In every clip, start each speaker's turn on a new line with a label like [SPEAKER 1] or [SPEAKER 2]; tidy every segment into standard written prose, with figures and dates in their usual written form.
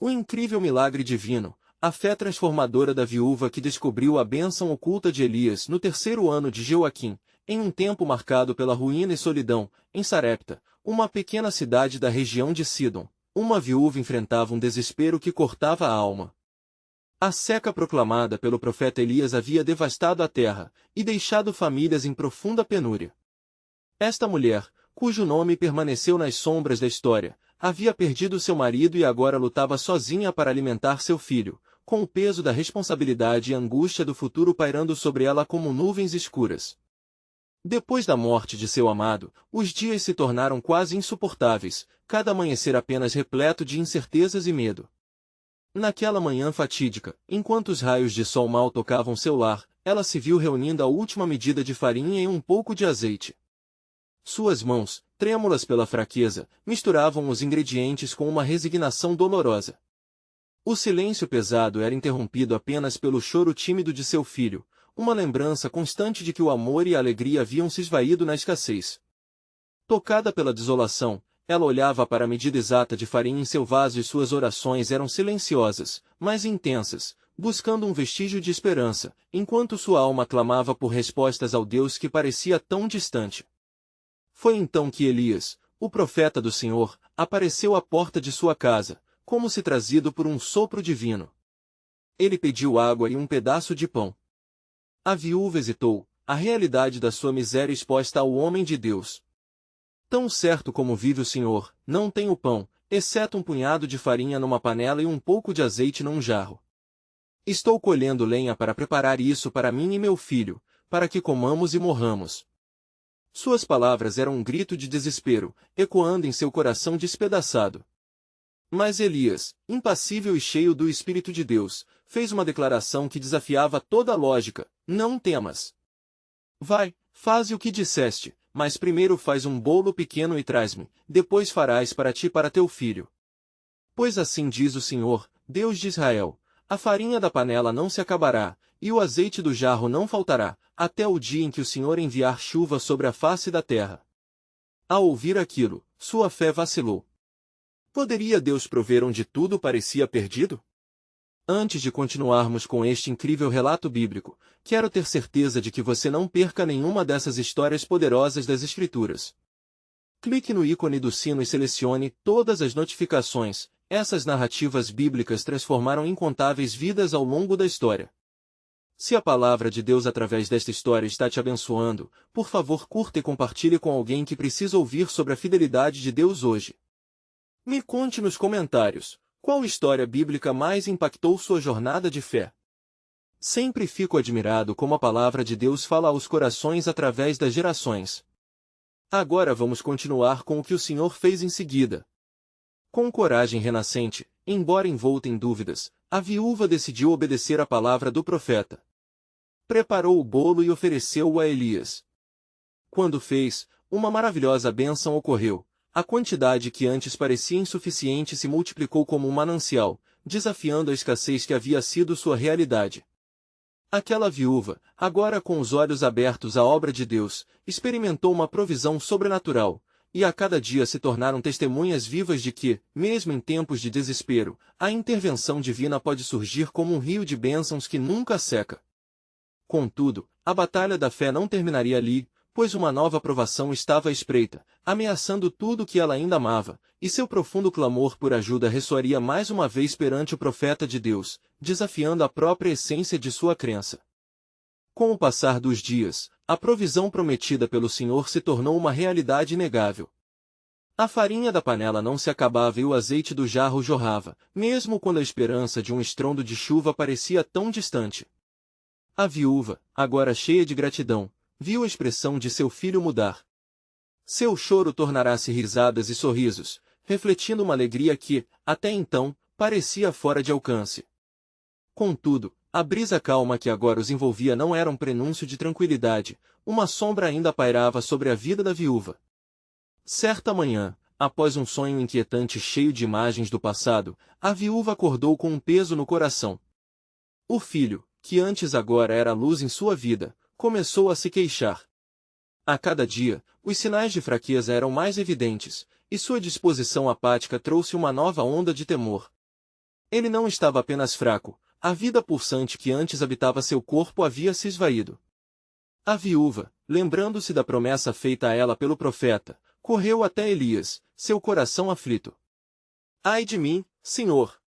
[SPEAKER 1] O incrível milagre divino, a fé transformadora da viúva que descobriu a bênção oculta de Elias no terceiro ano de Joaquim, em um tempo marcado pela ruína e solidão, em Sarepta, uma pequena cidade da região de Sidom, uma viúva enfrentava um desespero que cortava a alma. A seca proclamada pelo profeta Elias havia devastado a terra, e deixado famílias em profunda penúria. Esta mulher, cujo nome permaneceu nas sombras da história, havia perdido seu marido e agora lutava sozinha para alimentar seu filho, com o peso da responsabilidade e angústia do futuro pairando sobre ela como nuvens escuras. Depois da morte de seu amado, os dias se tornaram quase insuportáveis, cada amanhecer apenas repleto de incertezas e medo. Naquela manhã fatídica, enquanto os raios de sol mal tocavam seu lar, ela se viu reunindo a última medida de farinha e um pouco de azeite. Suas mãos, trêmulas pela fraqueza, misturavam os ingredientes com uma resignação dolorosa. O silêncio pesado era interrompido apenas pelo choro tímido de seu filho, uma lembrança constante de que o amor e a alegria haviam se esvaído na escassez. Tocada pela desolação, ela olhava para a medida exata de farinha em seu vaso e suas orações eram silenciosas, mas intensas, buscando um vestígio de esperança, enquanto sua alma clamava por respostas ao Deus que parecia tão distante. Foi então que Elias, o profeta do Senhor, apareceu à porta de sua casa, como se trazido por um sopro divino. Ele pediu água e um pedaço de pão. A viúva hesitou, a realidade da sua miséria exposta ao homem de Deus. Tão certo como vive o Senhor, não tenho pão, exceto um punhado de farinha numa panela e um pouco de azeite num jarro. Estou colhendo lenha para preparar isso para mim e meu filho, para que comamos e morramos. Suas palavras eram um grito de desespero, ecoando em seu coração despedaçado. Mas Elias, impassível e cheio do Espírito de Deus, fez uma declaração que desafiava toda a lógica: não temas. Vai, faze o que disseste, mas primeiro faz um bolo pequeno e traz-me, depois farás para ti e para teu filho. Pois assim diz o Senhor, Deus de Israel, a farinha da panela não se acabará, e o azeite do jarro não faltará, até o dia em que o Senhor enviar chuva sobre a face da terra. Ao ouvir aquilo, sua fé vacilou. Poderia Deus prover onde tudo parecia perdido? Antes de continuarmos com este incrível relato bíblico, quero ter certeza de que você não perca nenhuma dessas histórias poderosas das Escrituras. Clique no ícone do sino e selecione todas as notificações. Essas narrativas bíblicas transformaram incontáveis vidas ao longo da história. Se a palavra de Deus através desta história está te abençoando, por favor curta e compartilhe com alguém que precisa ouvir sobre a fidelidade de Deus hoje. Me conte nos comentários, qual história bíblica mais impactou sua jornada de fé? Sempre fico admirado como a palavra de Deus fala aos corações através das gerações. Agora vamos continuar com o que o Senhor fez em seguida. Com coragem renascente, embora envolta em dúvidas, a viúva decidiu obedecer à palavra do profeta. Preparou o bolo e ofereceu-o a Elias. Quando fez, uma maravilhosa bênção ocorreu. A quantidade que antes parecia insuficiente se multiplicou como um manancial, desafiando a escassez que havia sido sua realidade. Aquela viúva, agora com os olhos abertos à obra de Deus, experimentou uma provisão sobrenatural, e a cada dia se tornaram testemunhas vivas de que, mesmo em tempos de desespero, a intervenção divina pode surgir como um rio de bênçãos que nunca seca. Contudo, a batalha da fé não terminaria ali, pois uma nova provação estava à espreita, ameaçando tudo que ela ainda amava, e seu profundo clamor por ajuda ressoaria mais uma vez perante o profeta de Deus, desafiando a própria essência de sua crença. Com o passar dos dias, a provisão prometida pelo Senhor se tornou uma realidade inegável. A farinha da panela não se acabava e o azeite do jarro jorrava, mesmo quando a esperança de um estrondo de chuva parecia tão distante. A viúva, agora cheia de gratidão, viu a expressão de seu filho mudar. Seu choro tornará-se risadas e sorrisos, refletindo uma alegria que, até então, parecia fora de alcance. Contudo, a brisa calma que agora os envolvia não era um prenúncio de tranquilidade, uma sombra ainda pairava sobre a vida da viúva. Certa manhã, após um sonho inquietante cheio de imagens do passado, a viúva acordou com um peso no coração. O filho, que antes agora era a luz em sua vida, começou a se queixar. A cada dia, os sinais de fraqueza eram mais evidentes, e sua disposição apática trouxe uma nova onda de temor. Ele não estava apenas fraco, a vida pulsante que antes habitava seu corpo havia se esvaído. A viúva, lembrando-se da promessa feita a ela pelo profeta, correu até Elias, seu coração aflito. Ai de mim, Senhor!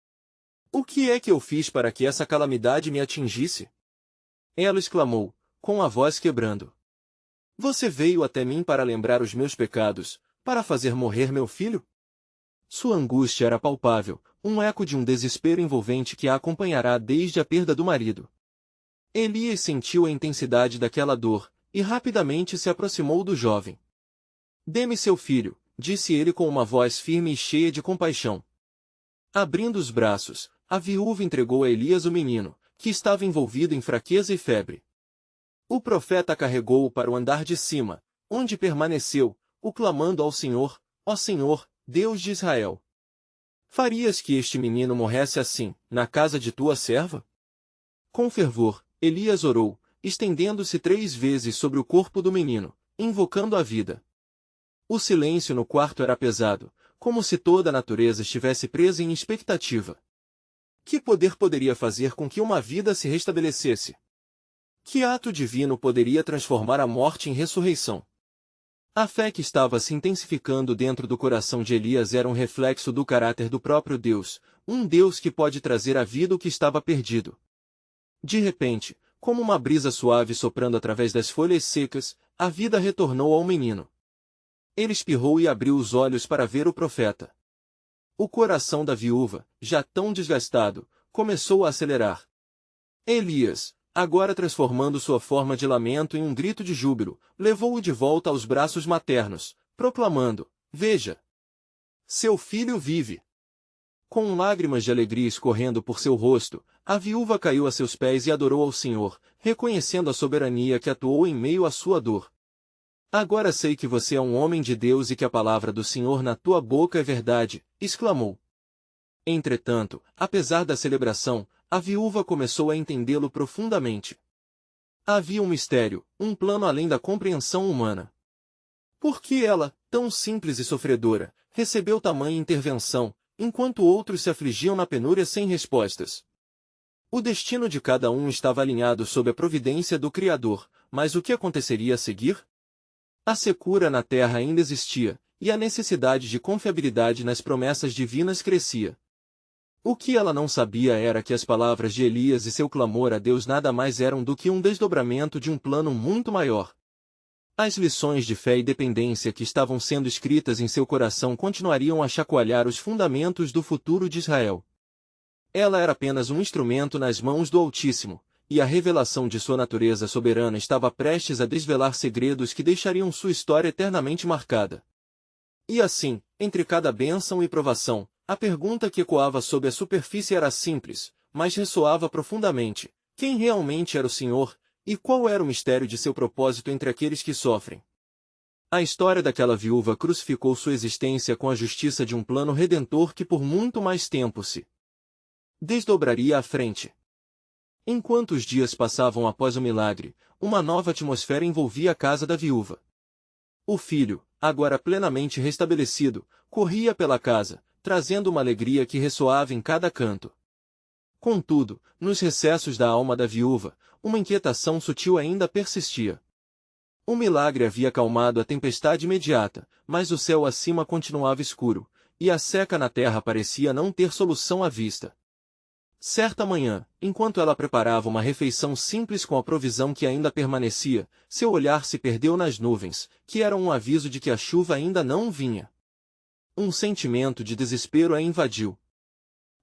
[SPEAKER 1] O que é que eu fiz para que essa calamidade me atingisse? Ela exclamou, com a voz quebrando. Você veio até mim para lembrar os meus pecados, para fazer morrer meu filho? Sua angústia era palpável, um eco de um desespero envolvente que a acompanhará desde a perda do marido. Elias sentiu a intensidade daquela dor, e rapidamente se aproximou do jovem. Dê-me seu filho, disse ele com uma voz firme e cheia de compaixão. Abrindo os braços, a viúva entregou a Elias o menino, que estava envolvido em fraqueza e febre. O profeta carregou-o para o andar de cima, onde permaneceu, clamando ao Senhor, ó Senhor, Deus de Israel. Farias que este menino morresse assim, na casa de tua serva? Com fervor, Elias orou, estendendo-se 3 vezes sobre o corpo do menino, invocando a vida. O silêncio no quarto era pesado, como se toda a natureza estivesse presa em expectativa. Que poder poderia fazer com que uma vida se restabelecesse? Que ato divino poderia transformar a morte em ressurreição? A fé que estava se intensificando dentro do coração de Elias era um reflexo do caráter do próprio Deus, um Deus que pode trazer à vida o que estava perdido. De repente, como uma brisa suave soprando através das folhas secas, a vida retornou ao menino. Ele espirrou e abriu os olhos para ver o profeta. O coração da viúva, já tão desgastado, começou a acelerar. Elias, agora transformando sua forma de lamento em um grito de júbilo, levou-o de volta aos braços maternos, proclamando, veja! Seu filho vive! Com lágrimas de alegria escorrendo por seu rosto, a viúva caiu a seus pés e adorou ao Senhor, reconhecendo a soberania que atuou em meio à sua dor. Agora sei que você é um homem de Deus e que a palavra do Senhor na tua boca é verdade, exclamou. Entretanto, apesar da celebração, a viúva começou a entendê-lo profundamente. Havia um mistério, um plano além da compreensão humana. Por que ela, tão simples e sofredora, recebeu tamanha intervenção, enquanto outros se afligiam na penúria sem respostas? O destino de cada um estava alinhado sob a providência do Criador, mas o que aconteceria a seguir? A secura na terra ainda existia, e a necessidade de confiabilidade nas promessas divinas crescia. O que ela não sabia era que as palavras de Elias e seu clamor a Deus nada mais eram do que um desdobramento de um plano muito maior. As lições de fé e dependência que estavam sendo escritas em seu coração continuariam a chacoalhar os fundamentos do futuro de Israel. Ela era apenas um instrumento nas mãos do Altíssimo, e a revelação de sua natureza soberana estava prestes a desvelar segredos que deixariam sua história eternamente marcada. E assim, entre cada bênção e provação, a pergunta que ecoava sob a superfície era simples, mas ressoava profundamente: quem realmente era o Senhor, e qual era o mistério de seu propósito entre aqueles que sofrem? A história daquela viúva crucificou sua existência com a justiça de um plano redentor que por muito mais tempo se desdobraria à frente. Enquanto os dias passavam após o milagre, uma nova atmosfera envolvia a casa da viúva. O filho, agora plenamente restabelecido, corria pela casa, trazendo uma alegria que ressoava em cada canto. Contudo, nos recessos da alma da viúva, uma inquietação sutil ainda persistia. O milagre havia acalmado a tempestade imediata, mas o céu acima continuava escuro, e a seca na terra parecia não ter solução à vista. Certa manhã, enquanto ela preparava uma refeição simples com a provisão que ainda permanecia, seu olhar se perdeu nas nuvens, que eram um aviso de que a chuva ainda não vinha. Um sentimento de desespero a invadiu.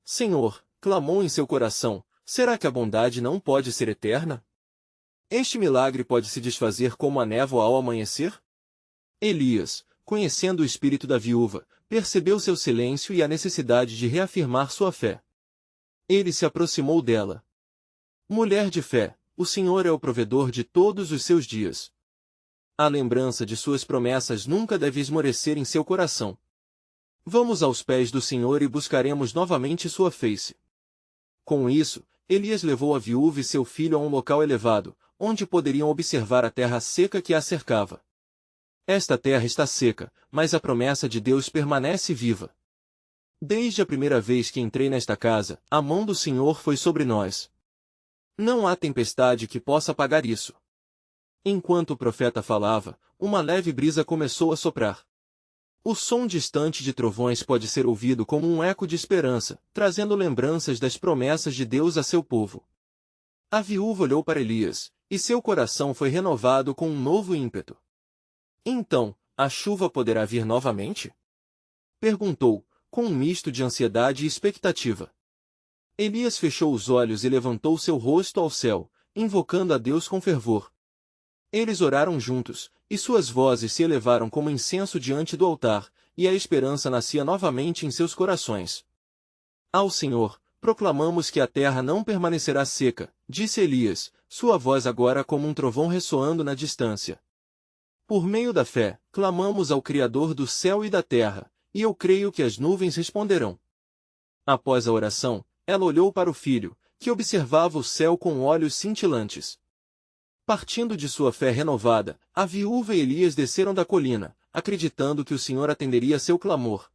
[SPEAKER 1] Senhor, clamou em seu coração, será que a bondade não pode ser eterna? Este milagre pode se desfazer como a névoa ao amanhecer? Elias, conhecendo o espírito da viúva, percebeu seu silêncio e a necessidade de reafirmar sua fé. Ele se aproximou dela. Mulher de fé, o Senhor é o provedor de todos os seus dias. A lembrança de suas promessas nunca deve esmorecer em seu coração. Vamos aos pés do Senhor e buscaremos novamente sua face. Com isso, Elias levou a viúva e seu filho a um local elevado, onde poderiam observar a terra seca que a cercava. Esta terra está seca, mas a promessa de Deus permanece viva. Desde a primeira vez que entrei nesta casa, a mão do Senhor foi sobre nós. Não há tempestade que possa apagar isso. Enquanto o profeta falava, uma leve brisa começou a soprar. O som distante de trovões pode ser ouvido como um eco de esperança, trazendo lembranças das promessas de Deus a seu povo. A viúva olhou para Elias, e seu coração foi renovado com um novo ímpeto. Então, a chuva poderá vir novamente? Perguntou, com um misto de ansiedade e expectativa. Elias fechou os olhos e levantou seu rosto ao céu, invocando a Deus com fervor. Eles oraram juntos, e suas vozes se elevaram como incenso diante do altar, e a esperança nascia novamente em seus corações. Ao Senhor, proclamamos que a terra não permanecerá seca, disse Elias, sua voz agora como um trovão ressoando na distância. Por meio da fé, clamamos ao Criador do céu e da terra, e eu creio que as nuvens responderão. Após a oração, ela olhou para o filho, que observava o céu com olhos cintilantes. Partindo de sua fé renovada, a viúva e Elias desceram da colina, acreditando que o Senhor atenderia seu clamor.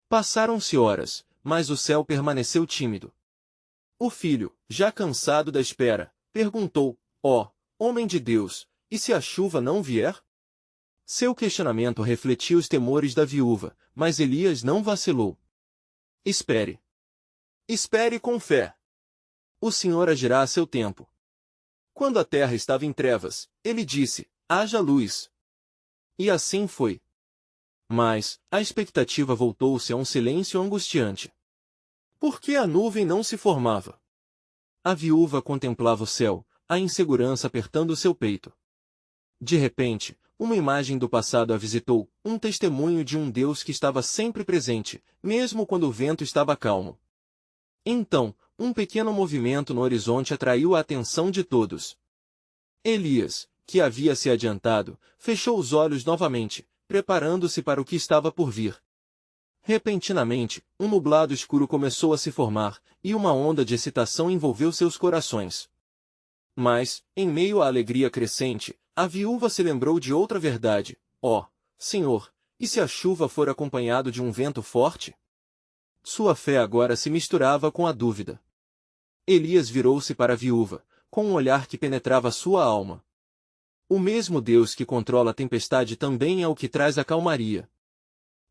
[SPEAKER 1] Passaram-se horas, mas o céu permaneceu tímido. O filho, já cansado da espera, perguntou, homem de Deus, e se a chuva não vier? Seu questionamento refletia os temores da viúva, mas Elias não vacilou. Espere. Espere com fé. O Senhor agirá a seu tempo. Quando a terra estava em trevas, ele disse, haja luz. E assim foi. Mas, a expectativa voltou-se a um silêncio angustiante. Por que a nuvem não se formava? A viúva contemplava o céu, a insegurança apertando seu peito. De repente, uma imagem do passado a visitou, um testemunho de um Deus que estava sempre presente, mesmo quando o vento estava calmo. Então, um pequeno movimento no horizonte atraiu a atenção de todos. Elias, que havia se adiantado, fechou os olhos novamente, preparando-se para o que estava por vir. Repentinamente, um nublado escuro começou a se formar, e uma onda de excitação envolveu seus corações. Mas, em meio à alegria crescente, a viúva se lembrou de outra verdade. Senhor, e se a chuva for acompanhado de um vento forte? Sua fé agora se misturava com a dúvida. Elias virou-se para a viúva, com um olhar que penetrava sua alma. O mesmo Deus que controla a tempestade também é o que traz a calmaria.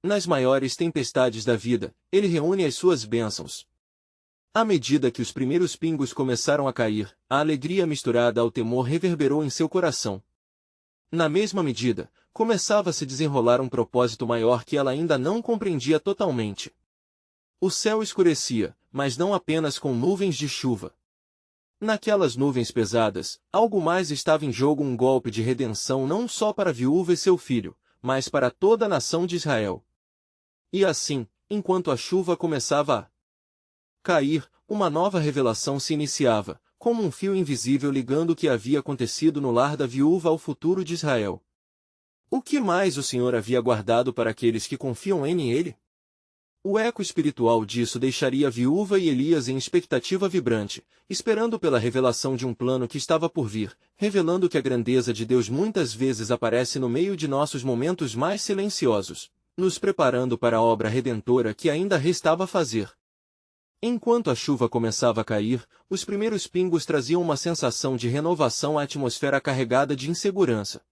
[SPEAKER 1] Nas maiores tempestades da vida, ele reúne as suas bênçãos. À medida que os primeiros pingos começaram a cair, a alegria misturada ao temor reverberou em seu coração. Na mesma medida, começava a se desenrolar um propósito maior que ela ainda não compreendia totalmente. O céu escurecia, mas não apenas com nuvens de chuva. Naquelas nuvens pesadas, algo mais estava em jogo, um golpe de redenção não só para a viúva e seu filho, mas para toda a nação de Israel. E assim, enquanto a chuva começava a cair, uma nova revelação se iniciava, como um fio invisível ligando o que havia acontecido no lar da viúva ao futuro de Israel. O que mais o Senhor havia guardado para aqueles que confiam em Ele? O eco espiritual disso deixaria a viúva e Elias em expectativa vibrante, esperando pela revelação de um plano que estava por vir, revelando que a grandeza de Deus muitas vezes aparece no meio de nossos momentos mais silenciosos, nos preparando para a obra redentora que ainda restava a fazer. Enquanto a chuva começava a cair, os primeiros pingos traziam uma sensação de renovação à atmosfera carregada de insegurança.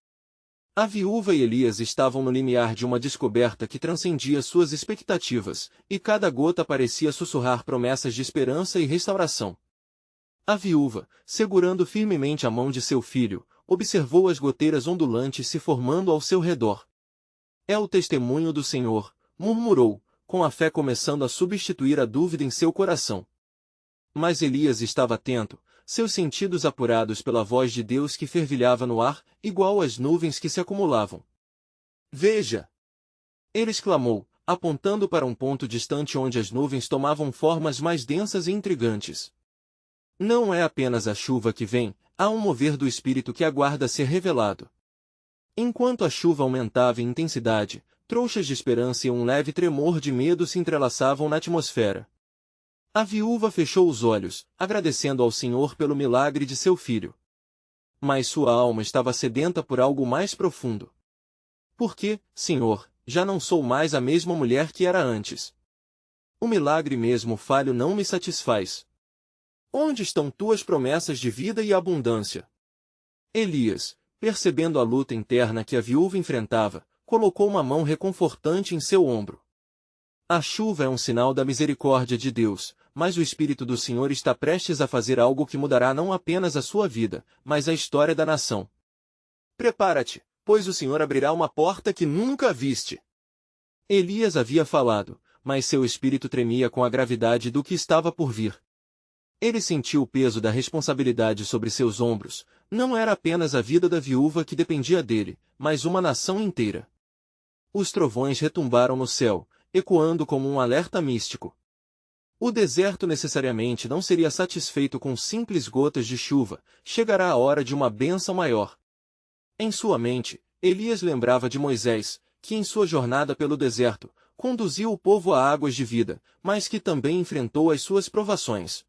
[SPEAKER 1] A viúva e Elias estavam no limiar de uma descoberta que transcendia suas expectativas, e cada gota parecia sussurrar promessas de esperança e restauração. A viúva, segurando firmemente a mão de seu filho, observou as goteiras ondulantes se formando ao seu redor. É o testemunho do Senhor, murmurou, com a fé começando a substituir a dúvida em seu coração. Mas Elias estava atento, seus sentidos apurados pela voz de Deus que fervilhava no ar, igual às nuvens que se acumulavam. Veja! Ele exclamou, apontando para um ponto distante onde as nuvens tomavam formas mais densas e intrigantes. Não é apenas a chuva que vem, há um mover do Espírito que aguarda ser revelado. Enquanto a chuva aumentava em intensidade, trouxas de esperança e um leve tremor de medo se entrelaçavam na atmosfera. A viúva fechou os olhos, agradecendo ao Senhor pelo milagre de seu filho. Mas sua alma estava sedenta por algo mais profundo. Por que, Senhor, já não sou mais a mesma mulher que era antes? O milagre mesmo falho não me satisfaz. Onde estão tuas promessas de vida e abundância? Elias, percebendo a luta interna que a viúva enfrentava, colocou uma mão reconfortante em seu ombro. A chuva é um sinal da misericórdia de Deus, mas o Espírito do Senhor está prestes a fazer algo que mudará não apenas a sua vida, mas a história da nação. Prepara-te, pois o Senhor abrirá uma porta que nunca viste. Elias havia falado, mas seu espírito tremia com a gravidade do que estava por vir. Ele sentiu o peso da responsabilidade sobre seus ombros. Não era apenas a vida da viúva que dependia dele, mas uma nação inteira. Os trovões retumbaram no céu, ecoando como um alerta místico. O deserto necessariamente não seria satisfeito com simples gotas de chuva, chegará a hora de uma bênção maior. Em sua mente, Elias lembrava de Moisés, que em sua jornada pelo deserto, conduziu o povo a águas de vida, mas que também enfrentou as suas provações.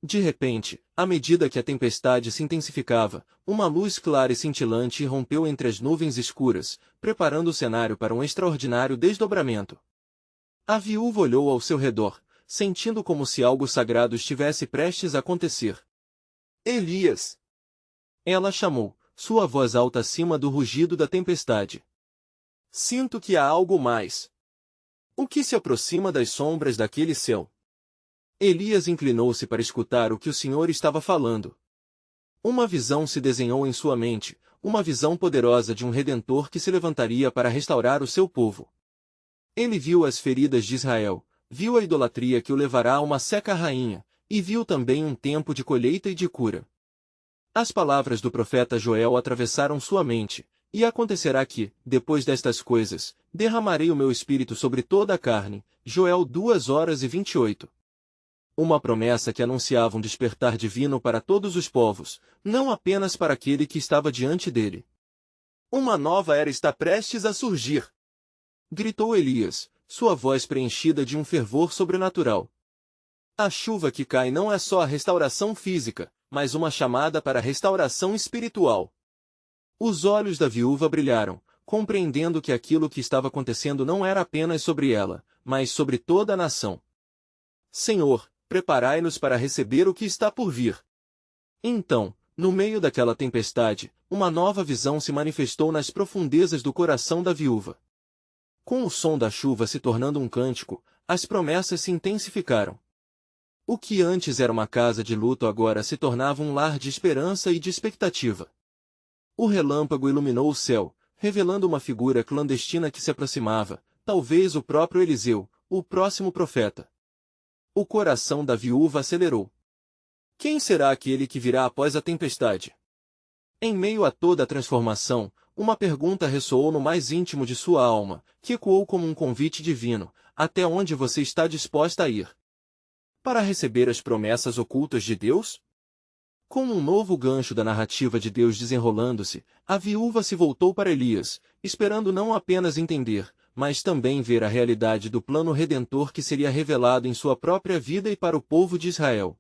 [SPEAKER 1] De repente, à medida que a tempestade se intensificava, uma luz clara e cintilante irrompeu entre as nuvens escuras, preparando o cenário para um extraordinário desdobramento. A viúva olhou ao seu redor, sentindo como se algo sagrado estivesse prestes a acontecer. Elias! Ela chamou, sua voz alta acima do rugido da tempestade. Sinto que há algo mais. O que se aproxima das sombras daquele céu? Elias inclinou-se para escutar o que o Senhor estava falando. Uma visão se desenhou em sua mente, uma visão poderosa de um Redentor que se levantaria para restaurar o seu povo. Ele viu as feridas de Israel, viu a idolatria que o levará a uma seca rainha, e viu também um tempo de colheita e de cura. As palavras do profeta Joel atravessaram sua mente, e acontecerá que, depois destas coisas, derramarei o meu espírito sobre toda a carne. Joel 2:28. Uma promessa que anunciava um despertar divino para todos os povos, não apenas para aquele que estava diante dele. Uma nova era está prestes a surgir! Gritou Elias, sua voz preenchida de um fervor sobrenatural. A chuva que cai não é só a restauração física, mas uma chamada para a restauração espiritual. Os olhos da viúva brilharam, compreendendo que aquilo que estava acontecendo não era apenas sobre ela, mas sobre toda a nação. Senhor, preparai-nos para receber o que está por vir. Então, no meio daquela tempestade, uma nova visão se manifestou nas profundezas do coração da viúva. Com o som da chuva se tornando um cântico, as promessas se intensificaram. O que antes era uma casa de luto agora se tornava um lar de esperança e de expectativa. O relâmpago iluminou o céu, revelando uma figura clandestina que se aproximava, talvez o próprio Eliseu, o próximo profeta. O coração da viúva acelerou. Quem será aquele que virá após a tempestade? Em meio a toda a transformação, uma pergunta ressoou no mais íntimo de sua alma, que ecoou como um convite divino: até onde você está disposta a ir? Para receber as promessas ocultas de Deus? Com um novo gancho da narrativa de Deus desenrolando-se, a viúva se voltou para Elias, esperando não apenas entender, mas também ver a realidade do plano redentor que seria revelado em sua própria vida e para o povo de Israel.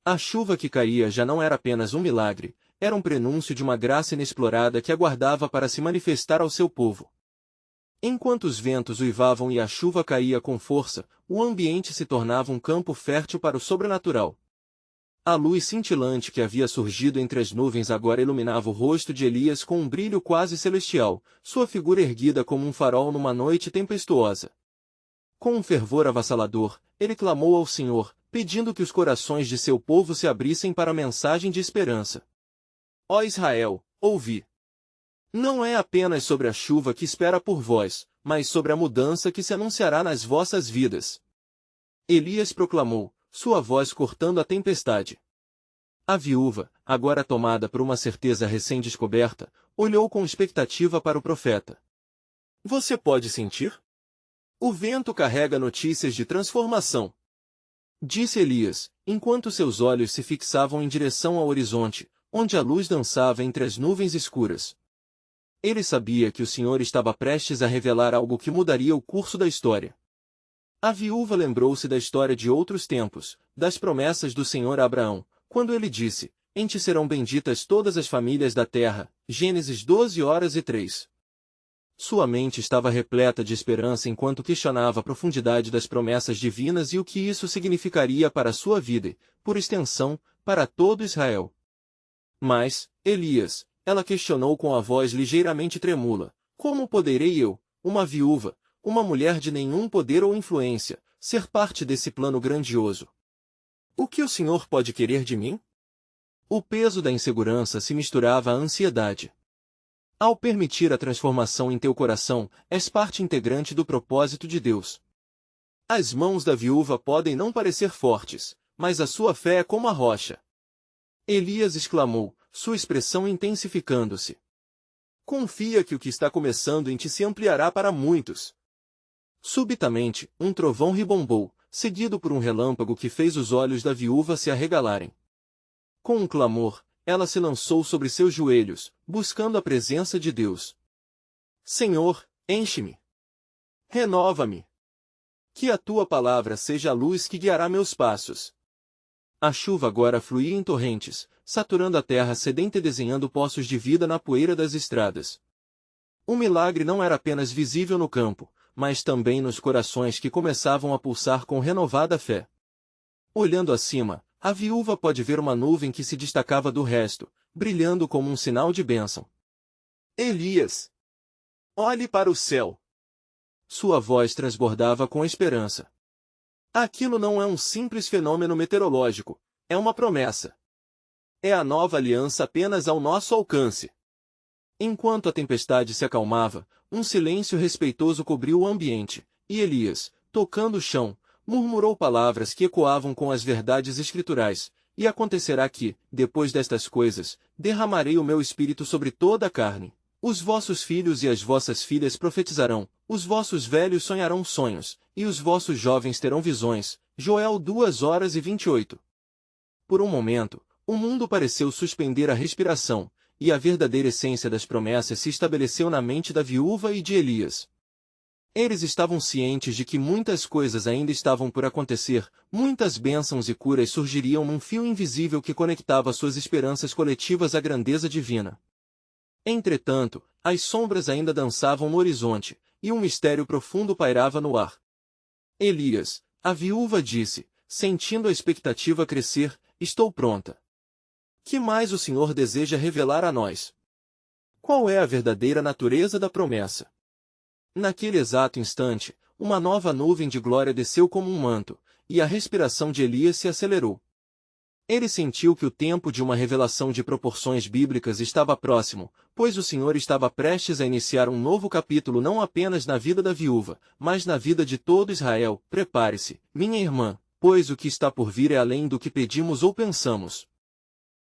[SPEAKER 1] A chuva que caía já não era apenas um milagre, era um prenúncio de uma graça inexplorada que aguardava para se manifestar ao seu povo. Enquanto os ventos uivavam e a chuva caía com força, o ambiente se tornava um campo fértil para o sobrenatural. A luz cintilante que havia surgido entre as nuvens agora iluminava o rosto de Elias com um brilho quase celestial, sua figura erguida como um farol numa noite tempestuosa. Com um fervor avassalador, ele clamou ao Senhor, pedindo que os corações de seu povo se abrissem para a mensagem de esperança. Ó Israel, ouvi! Não é apenas sobre a chuva que espera por vós, mas sobre a mudança que se anunciará nas vossas vidas. Elias proclamou, sua voz cortando a tempestade. A viúva, agora tomada por uma certeza recém-descoberta, olhou com expectativa para o profeta. Você pode sentir? O vento carrega notícias de transformação. Disse Elias, enquanto seus olhos se fixavam em direção ao horizonte, onde a luz dançava entre as nuvens escuras. Ele sabia que o Senhor estava prestes a revelar algo que mudaria o curso da história. A viúva lembrou-se da história de outros tempos, das promessas do Senhor a Abraão, quando ele disse, em ti serão benditas todas as famílias da terra, Gênesis 12:3. Sua mente estava repleta de esperança enquanto questionava a profundidade das promessas divinas e o que isso significaria para sua vida e, por extensão, para todo Israel. Mas, Elias, ela questionou com a voz ligeiramente tremula, como poderei eu, uma viúva, uma mulher de nenhum poder ou influência, ser parte desse plano grandioso? O que o Senhor pode querer de mim? O peso da insegurança se misturava à ansiedade. Ao permitir a transformação em teu coração, és parte integrante do propósito de Deus. As mãos da viúva podem não parecer fortes, mas a sua fé é como a rocha. Elias exclamou, sua expressão intensificando-se. Confia que o que está começando em ti se ampliará para muitos. Subitamente, um trovão ribombou, seguido por um relâmpago que fez os olhos da viúva se arregalarem. Com um clamor, ela se lançou sobre seus joelhos, buscando a presença de Deus. Senhor, enche-me. Renova-me. Que a tua palavra seja a luz que guiará meus passos. A chuva agora fluía em torrentes, saturando a terra sedenta e desenhando poços de vida na poeira das estradas. O milagre não era apenas visível no campo, mas também nos corações que começavam a pulsar com renovada fé. Olhando acima, a viúva pode ver uma nuvem que se destacava do resto, brilhando como um sinal de bênção. Elias! Olhe para o céu! Sua voz transbordava com esperança. Aquilo não é um simples fenômeno meteorológico, é uma promessa. É a nova aliança apenas ao nosso alcance. Enquanto a tempestade se acalmava, um silêncio respeitoso cobriu o ambiente, e Elias, tocando o chão, murmurou palavras que ecoavam com as verdades escriturais, e acontecerá que, depois destas coisas, derramarei o meu espírito sobre toda a carne. Os vossos filhos e as vossas filhas profetizarão, os vossos velhos sonharão sonhos, e os vossos jovens terão visões. Joel 2:28. Por um momento, o mundo pareceu suspender a respiração, e a verdadeira essência das promessas se estabeleceu na mente da viúva e de Elias. Eles estavam cientes de que muitas coisas ainda estavam por acontecer, muitas bênçãos e curas surgiriam num fio invisível que conectava suas esperanças coletivas à grandeza divina. Entretanto, as sombras ainda dançavam no horizonte, e um mistério profundo pairava no ar. Elias, a viúva disse, sentindo a expectativa crescer, estou pronta. Que mais o Senhor deseja revelar a nós? Qual é a verdadeira natureza da promessa? Naquele exato instante, uma nova nuvem de glória desceu como um manto, e a respiração de Elias se acelerou. Ele sentiu que o tempo de uma revelação de proporções bíblicas estava próximo, pois o Senhor estava prestes a iniciar um novo capítulo não apenas na vida da viúva, mas na vida de todo Israel. Prepare-se, minha irmã, pois o que está por vir é além do que pedimos ou pensamos.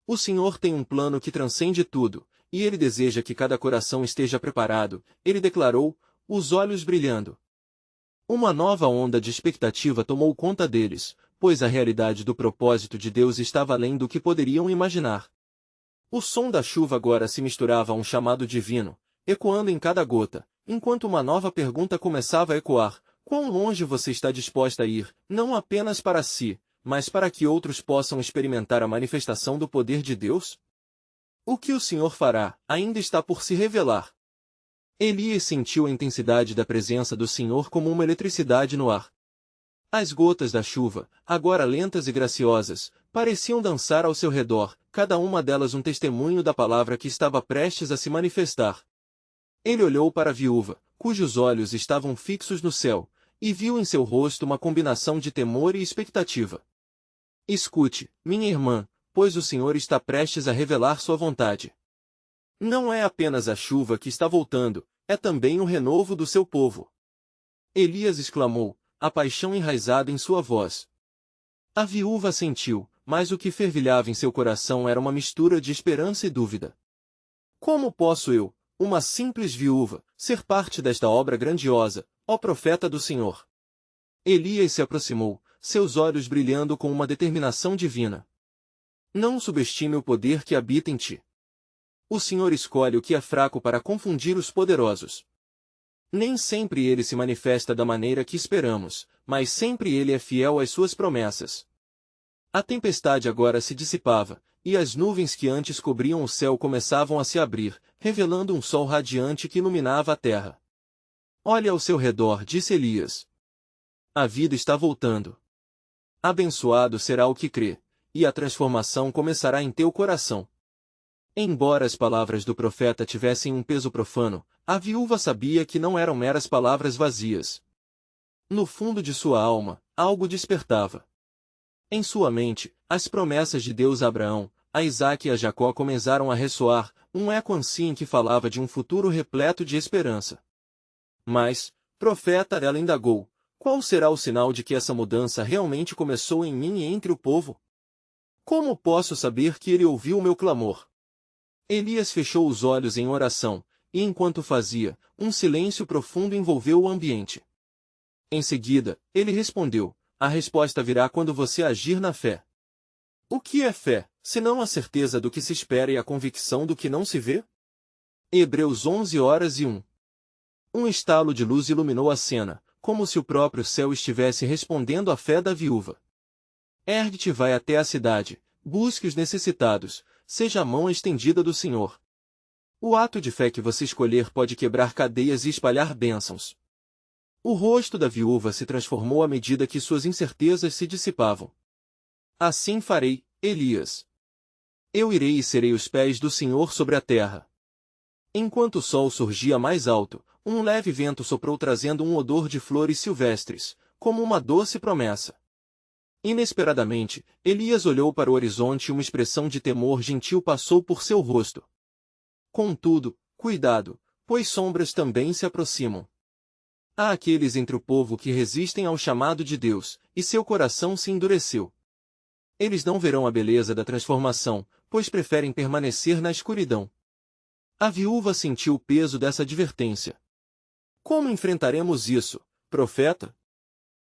[SPEAKER 1] O Senhor tem um plano que transcende tudo, e Ele deseja que cada coração esteja preparado, Ele declarou, os olhos brilhando. Uma nova onda de expectativa tomou conta deles, pois a realidade do propósito de Deus estava além do que poderiam imaginar. O som da chuva agora se misturava a um chamado divino, ecoando em cada gota, enquanto uma nova pergunta começava a ecoar: quão longe você está disposta a ir, não apenas para si, mas para que outros possam experimentar a manifestação do poder de Deus? O que o Senhor fará, ainda está por se revelar. Elias sentiu a intensidade da presença do Senhor como uma eletricidade no ar. As gotas da chuva, agora lentas e graciosas, pareciam dançar ao seu redor, cada uma delas um testemunho da palavra que estava prestes a se manifestar. Ele olhou para a viúva, cujos olhos estavam fixos no céu, e viu em seu rosto uma combinação de temor e expectativa. Escute, minha irmã, pois o Senhor está prestes a revelar sua vontade. Não é apenas a chuva que está voltando, é também o renovo do seu povo. Elias exclamou, a paixão enraizada em sua voz. A viúva sentiu, mas o que fervilhava em seu coração era uma mistura de esperança e dúvida. Como posso eu, uma simples viúva, ser parte desta obra grandiosa, ó profeta do Senhor? Elias se aproximou, seus olhos brilhando com uma determinação divina. Não subestime o poder que habita em ti. O Senhor escolhe o que é fraco para confundir os poderosos. Nem sempre ele se manifesta da maneira que esperamos, mas sempre ele é fiel às suas promessas. A tempestade agora se dissipava, e as nuvens que antes cobriam o céu começavam a se abrir, revelando um sol radiante que iluminava a terra. Olhe ao seu redor, disse Elias. A vida está voltando. Abençoado será o que crê, e a transformação começará em teu coração. Embora as palavras do profeta tivessem um peso profano, a viúva sabia que não eram meras palavras vazias. No fundo de sua alma, algo despertava. Em sua mente, as promessas de Deus a Abraão, a Isaque e a Jacó começaram a ressoar, um eco ansiem que falava de um futuro repleto de esperança. Mas, profeta, ela indagou, qual será o sinal de que essa mudança realmente começou em mim e entre o povo? Como posso saber que ele ouviu o meu clamor? Elias fechou os olhos em oração, e enquanto fazia, um silêncio profundo envolveu o ambiente. Em seguida, ele respondeu, a resposta virá quando você agir na fé. O que é fé, senão a certeza do que se espera e a convicção do que não se vê? Hebreus 11h01. Um estalo de luz iluminou a cena, como se o próprio céu estivesse respondendo à fé da viúva. Ergue-te e vai até a cidade, busque os necessitados, seja a mão estendida do Senhor. O ato de fé que você escolher pode quebrar cadeias e espalhar bênçãos. O rosto da viúva se transformou à medida que suas incertezas se dissipavam. Assim farei, Elias. Eu irei e serei os pés do Senhor sobre a terra. Enquanto o sol surgia mais alto, um leve vento soprou trazendo um odor de flores silvestres, como uma doce promessa. Inesperadamente, Elias olhou para o horizonte e uma expressão de temor gentil passou por seu rosto. Contudo, cuidado, pois sombras também se aproximam. Há aqueles entre o povo que resistem ao chamado de Deus, e seu coração se endureceu. Eles não verão a beleza da transformação, pois preferem permanecer na escuridão. A viúva sentiu o peso dessa advertência. Como enfrentaremos isso, profeta?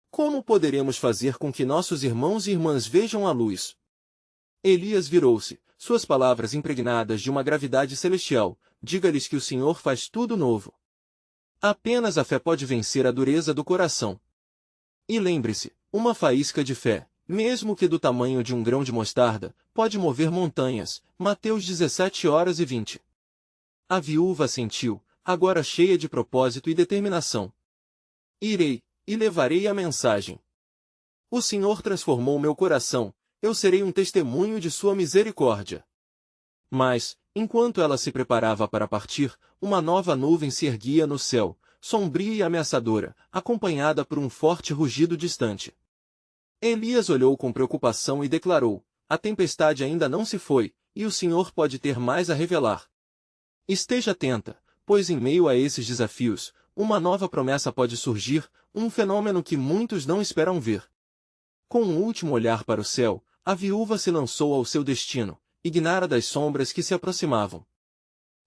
[SPEAKER 1] Como poderemos fazer com que nossos irmãos e irmãs vejam a luz? Elias virou-se, suas palavras impregnadas de uma gravidade celestial, diga-lhes que o Senhor faz tudo novo. Apenas a fé pode vencer a dureza do coração. E lembre-se, uma faísca de fé, mesmo que do tamanho de um grão de mostarda, pode mover montanhas. Mateus 17h20. A viúva assentiu, agora cheia de propósito e determinação. Irei, e levarei a mensagem. O Senhor transformou meu coração, eu serei um testemunho de sua misericórdia. Mas, enquanto ela se preparava para partir, uma nova nuvem se erguia no céu, sombria e ameaçadora, acompanhada por um forte rugido distante. Elias olhou com preocupação e declarou, a tempestade ainda não se foi, e o Senhor pode ter mais a revelar. Esteja atenta, pois em meio a esses desafios, uma nova promessa pode surgir, um fenômeno que muitos não esperam ver. Com um último olhar para o céu, a viúva se lançou ao seu destino, ignara das sombras que se aproximavam.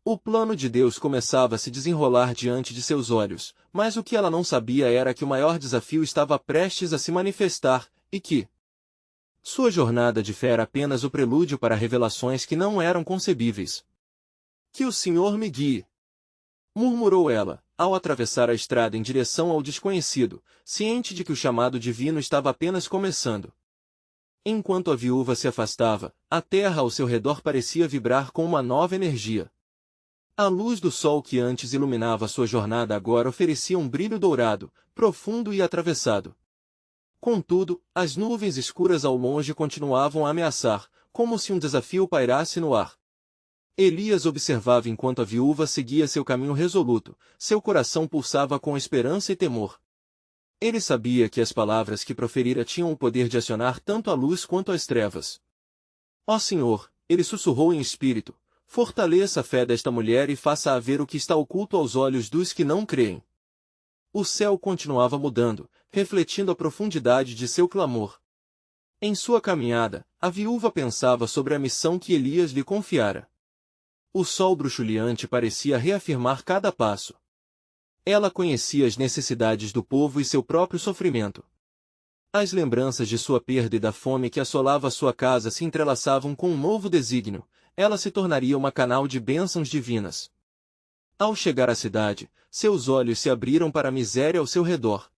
[SPEAKER 1] O plano de Deus começava a se desenrolar diante de seus olhos, mas o que ela não sabia era que o maior desafio estava prestes a se manifestar, e que sua jornada de fé era apenas o prelúdio para revelações que não eram concebíveis. Que o Senhor me guie, murmurou ela, ao atravessar a estrada em direção ao desconhecido, ciente de que o chamado divino estava apenas começando. Enquanto a viúva se afastava, a terra ao seu redor parecia vibrar com uma nova energia. A luz do sol que antes iluminava sua jornada agora oferecia um brilho dourado, profundo e atravessado. Contudo, as nuvens escuras ao longe continuavam a ameaçar, como se um desafio pairasse no ar. Elias observava enquanto a viúva seguia seu caminho resoluto, seu coração pulsava com esperança e temor. Ele sabia que as palavras que proferira tinham o poder de acionar tanto a luz quanto as trevas. Ó Senhor, ele sussurrou em espírito, fortaleça a fé desta mulher e faça-a ver o que está oculto aos olhos dos que não creem. O céu continuava mudando, refletindo a profundidade de seu clamor. Em sua caminhada, a viúva pensava sobre a missão que Elias lhe confiara. O sol bruxuleante parecia reafirmar cada passo. Ela conhecia as necessidades do povo e seu próprio sofrimento. As lembranças de sua perda e da fome que assolava sua casa se entrelaçavam com um novo desígnio, ela se tornaria uma canal de bênçãos divinas. Ao chegar à cidade, seus olhos se abriram para a miséria ao seu redor.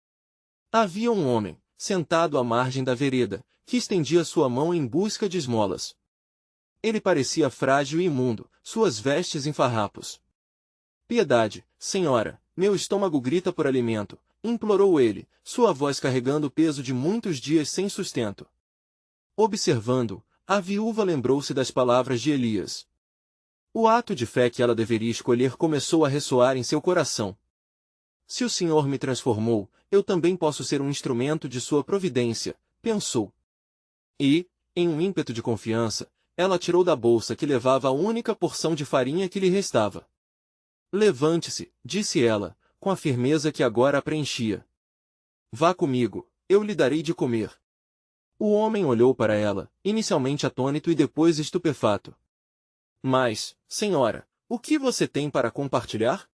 [SPEAKER 1] Havia um homem, sentado à margem da vereda, que estendia sua mão em busca de esmolas. Ele parecia frágil e imundo, suas vestes em farrapos. Piedade, senhora, meu estômago grita por alimento, implorou ele, sua voz carregando o peso de muitos dias sem sustento. Observando, a viúva lembrou-se das palavras de Elias. O ato de fé que ela deveria escolher começou a ressoar em seu coração. Se o Senhor me transformou, eu também posso ser um instrumento de sua providência, pensou. E, em um ímpeto de confiança, ela tirou da bolsa que levava a única porção de farinha que lhe restava. Levante-se, disse ela, com a firmeza que agora a preenchia. Vá comigo, eu lhe darei de comer. O homem olhou para ela, inicialmente atônito e depois estupefato. Mas, senhora, o que você tem para compartilhar?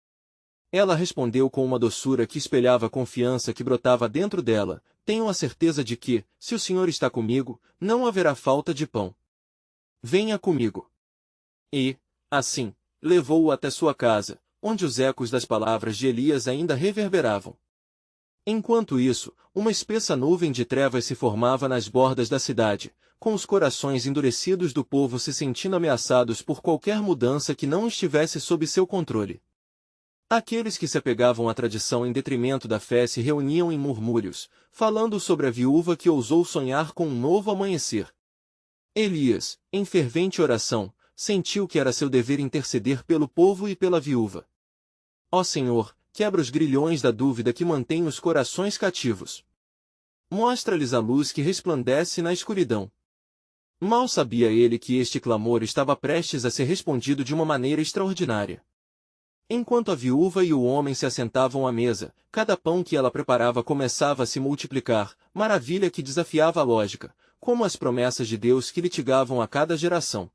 [SPEAKER 1] Ela respondeu com uma doçura que espelhava a confiança que brotava dentro dela. Tenho a certeza de que, se o Senhor está comigo, não haverá falta de pão. Venha comigo. E, assim, levou-o até sua casa, onde os ecos das palavras de Elias ainda reverberavam. Enquanto isso, uma espessa nuvem de trevas se formava nas bordas da cidade, com os corações endurecidos do povo se sentindo ameaçados por qualquer mudança que não estivesse sob seu controle. Aqueles que se apegavam à tradição em detrimento da fé se reuniam em murmúrios, falando sobre a viúva que ousou sonhar com um novo amanhecer. Elias, em fervente oração, sentiu que era seu dever interceder pelo povo e pela viúva. Ó Senhor, quebra os grilhões da dúvida que mantém os corações cativos. Mostra-lhes a luz que resplandece na escuridão. Mal sabia ele que este clamor estava prestes a ser respondido de uma maneira extraordinária. Enquanto a viúva e o homem se assentavam à mesa, cada pão que ela preparava começava a se multiplicar, maravilha que desafiava a lógica, como as promessas de Deus que litigavam a cada geração.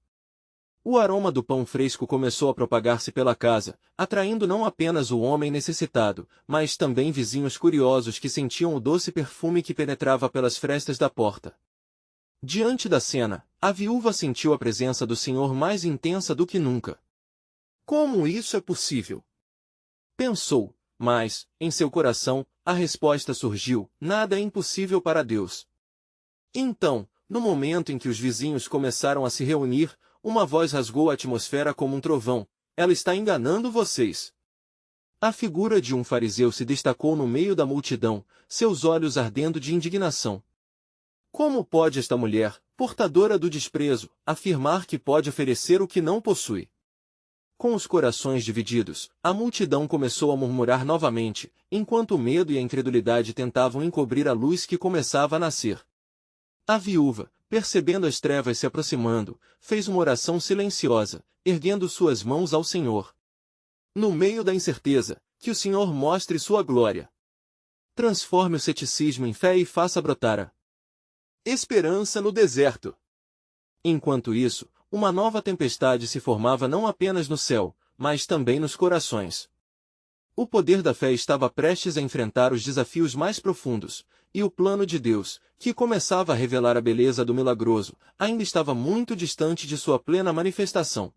[SPEAKER 1] O aroma do pão fresco começou a propagar-se pela casa, atraindo não apenas o homem necessitado, mas também vizinhos curiosos que sentiam o doce perfume que penetrava pelas frestas da porta. Diante da cena, a viúva sentiu a presença do Senhor mais intensa do que nunca. Como isso é possível? Pensou, mas, em seu coração, a resposta surgiu: nada é impossível para Deus. Então, no momento em que os vizinhos começaram a se reunir, uma voz rasgou a atmosfera como um trovão: ela está enganando vocês. A figura de um fariseu se destacou no meio da multidão, seus olhos ardendo de indignação. Como pode esta mulher, portadora do desprezo, afirmar que pode oferecer o que não possui? Com os corações divididos, a multidão começou a murmurar novamente, enquanto o medo e a incredulidade tentavam encobrir a luz que começava a nascer. A viúva, percebendo as trevas se aproximando, fez uma oração silenciosa, erguendo suas mãos ao Senhor. No meio da incerteza, que o Senhor mostre sua glória. Transforme o ceticismo em fé e faça brotar a esperança no deserto. Enquanto isso, uma nova tempestade se formava não apenas no céu, mas também nos corações. O poder da fé estava prestes a enfrentar os desafios mais profundos, e o plano de Deus, que começava a revelar a beleza do milagroso, ainda estava muito distante de sua plena manifestação.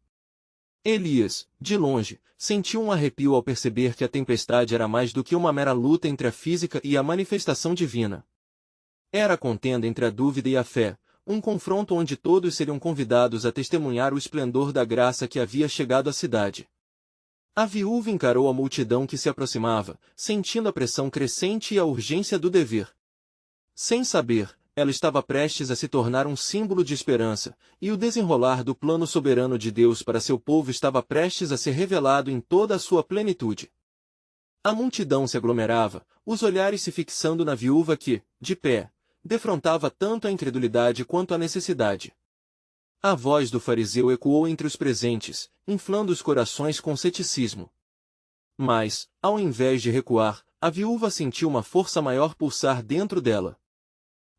[SPEAKER 1] Elias, de longe, sentiu um arrepio ao perceber que a tempestade era mais do que uma mera luta entre a física e a manifestação divina. Era a contenda entre a dúvida e a fé, um confronto onde todos seriam convidados a testemunhar o esplendor da graça que havia chegado à cidade. A viúva encarou a multidão que se aproximava, sentindo a pressão crescente e a urgência do dever. Sem saber, ela estava prestes a se tornar um símbolo de esperança, e o desenrolar do plano soberano de Deus para seu povo estava prestes a ser revelado em toda a sua plenitude. A multidão se aglomerava, os olhares se fixando na viúva que, de pé, defrontava tanto a incredulidade quanto a necessidade. A voz do fariseu ecoou entre os presentes, inflando os corações com ceticismo. Mas, ao invés de recuar, a viúva sentiu uma força maior pulsar dentro dela.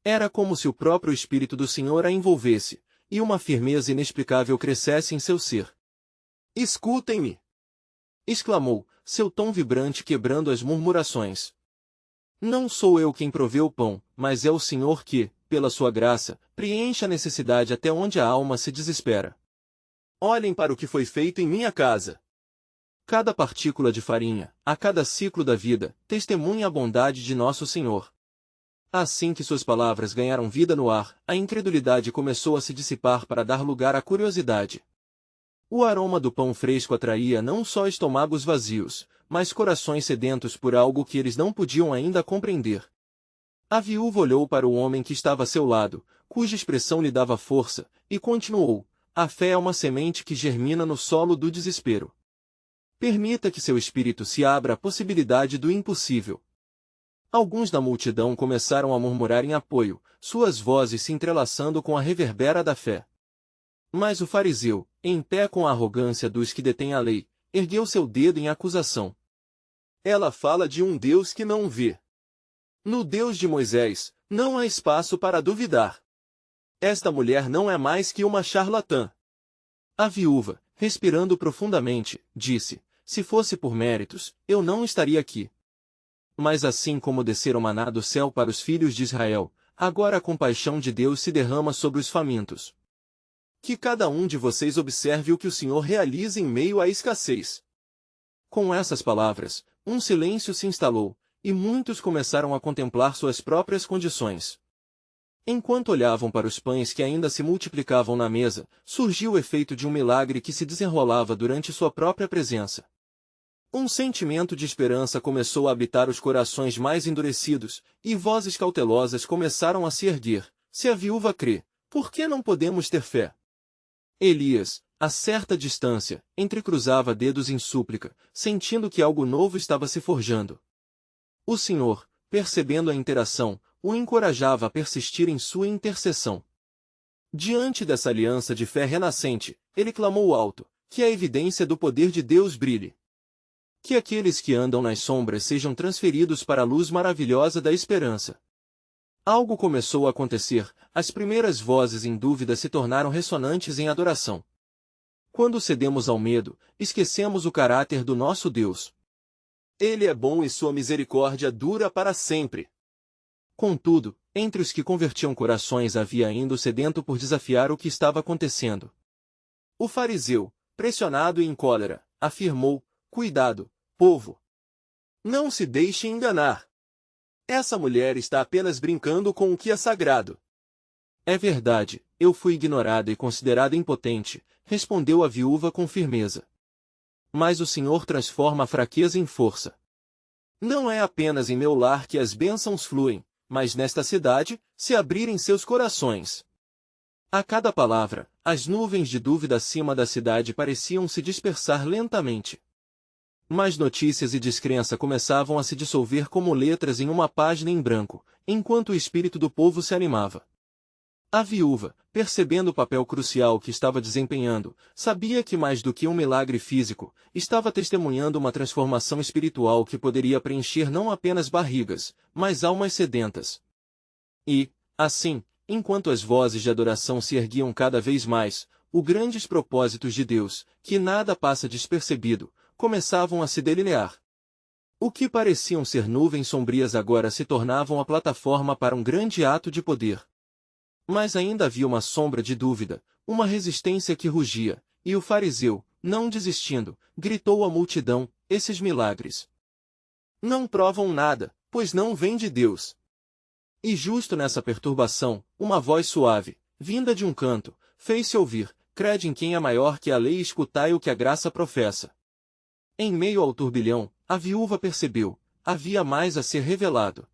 [SPEAKER 1] Era como se o próprio Espírito do Senhor a envolvesse, e uma firmeza inexplicável crescesse em seu ser. "Escutem-me!" exclamou, seu tom vibrante quebrando as murmurações. "Não sou eu quem provê o pão, mas é o Senhor que, pela sua graça, preenche a necessidade até onde a alma se desespera. Olhem para o que foi feito em minha casa. Cada partícula de farinha, a cada ciclo da vida, testemunha a bondade de nosso Senhor. Assim que suas palavras ganharam vida no ar, a incredulidade começou a se dissipar para dar lugar à curiosidade. O aroma do pão fresco atraía não só estômagos vazios, mas corações sedentos por algo que eles não podiam ainda compreender. A viúva olhou para o homem que estava a seu lado, cuja expressão lhe dava força, e continuou: a fé é uma semente que germina no solo do desespero. Permita que seu espírito se abra à possibilidade do impossível. Alguns da multidão começaram a murmurar em apoio, suas vozes se entrelaçando com a reverbera da fé. Mas o fariseu, em pé com a arrogância dos que detêm a lei, ergueu seu dedo em acusação. Ela fala de um Deus que não vê. No Deus de Moisés, não há espaço para duvidar. Esta mulher não é mais que uma charlatã. A viúva, respirando profundamente, disse: se fosse por méritos, eu não estaria aqui. Mas assim como descer o maná do céu para os filhos de Israel, agora a compaixão de Deus se derrama sobre os famintos. Que cada um de vocês observe o que o Senhor realiza em meio à escassez. Com essas palavras, um silêncio se instalou, e muitos começaram a contemplar suas próprias condições. Enquanto olhavam para os pães que ainda se multiplicavam na mesa, surgiu o efeito de um milagre que se desenrolava durante sua própria presença. Um sentimento de esperança começou a habitar os corações mais endurecidos, e vozes cautelosas começaram a se erguer. Se a viúva crê, por que não podemos ter fé? Elias, a certa distância, entrecruzava dedos em súplica, sentindo que algo novo estava se forjando. O Senhor, percebendo a interação, o encorajava a persistir em sua intercessão. Diante dessa aliança de fé renascente, ele clamou alto: que a evidência do poder de Deus brilhe. Que aqueles que andam nas sombras sejam transferidos para a luz maravilhosa da esperança. Algo começou a acontecer, as primeiras vozes em dúvida se tornaram ressonantes em adoração. Quando cedemos ao medo, esquecemos o caráter do nosso Deus. Ele é bom e sua misericórdia dura para sempre. Contudo, entre os que convertiam corações havia ainda o sedento por desafiar o que estava acontecendo. O fariseu, pressionado e em cólera, afirmou: cuidado, povo! Não se deixe enganar. Essa mulher está apenas brincando com o que é sagrado. É verdade, eu fui ignorada e considerada impotente, respondeu a viúva com firmeza. Mas o Senhor transforma a fraqueza em força. Não é apenas em meu lar que as bênçãos fluem, mas nesta cidade, se abrirem seus corações. A cada palavra, as nuvens de dúvida acima da cidade pareciam se dispersar lentamente. Mas notícias e descrença começavam a se dissolver como letras em uma página em branco, enquanto o espírito do povo se animava. A viúva, percebendo o papel crucial que estava desempenhando, sabia que mais do que um milagre físico, estava testemunhando uma transformação espiritual que poderia preencher não apenas barrigas, mas almas sedentas. E, assim, enquanto as vozes de adoração se erguiam cada vez mais, os grandes propósitos de Deus, que nada passa despercebido, começavam a se delinear. O que pareciam ser nuvens sombrias agora se tornavam a plataforma para um grande ato de poder. Mas ainda havia uma sombra de dúvida, uma resistência que rugia, e o fariseu, não desistindo, gritou à multidão: esses milagres não provam nada, pois não vêm de Deus. E justo nessa perturbação, uma voz suave, vinda de um canto, fez-se ouvir: crede em quem é maior que a lei e escutai o que a graça professa. Em meio ao turbilhão, a viúva percebeu: havia mais a ser revelado.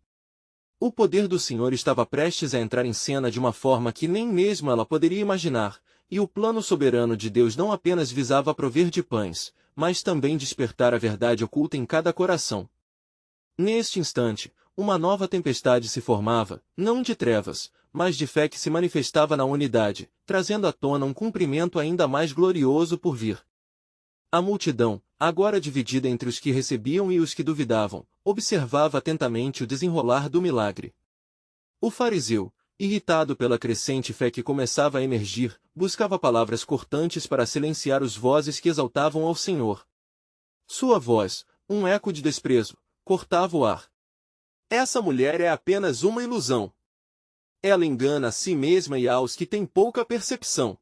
[SPEAKER 1] O poder do Senhor estava prestes a entrar em cena de uma forma que nem mesmo ela poderia imaginar, e o plano soberano de Deus não apenas visava prover de pães, mas também despertar a verdade oculta em cada coração. Neste instante, uma nova tempestade se formava, não de trevas, mas de fé que se manifestava na unidade, trazendo à tona um cumprimento ainda mais glorioso por vir. A multidão, agora dividida entre os que recebiam e os que duvidavam, observava atentamente o desenrolar do milagre. O fariseu, irritado pela crescente fé que começava a emergir, buscava palavras cortantes para silenciar as vozes que exaltavam ao Senhor. Sua voz, um eco de desprezo, cortava o ar. Essa mulher é apenas uma ilusão. Ela engana a si mesma e aos que têm pouca percepção.